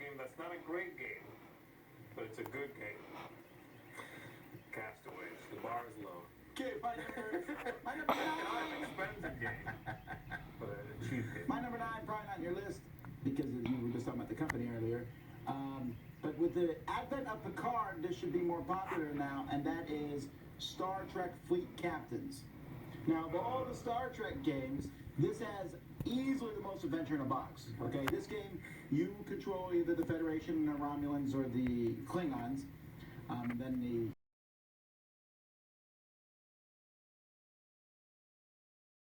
game that's not a great game, but it's a good game. Castaways. The bar is low. Okay, my number Not nine. an expensive game, but a cheap game. My number nine, probably not on your list because you were just talking about the company earlier. But with the advent of Picard, this should be more popular now, and that is Star Trek Fleet Captains. Now, of all the Star Trek games, this has easily the most adventure in a box. Okay, this game, you control either the Federation, the Romulans, or the Klingons. Then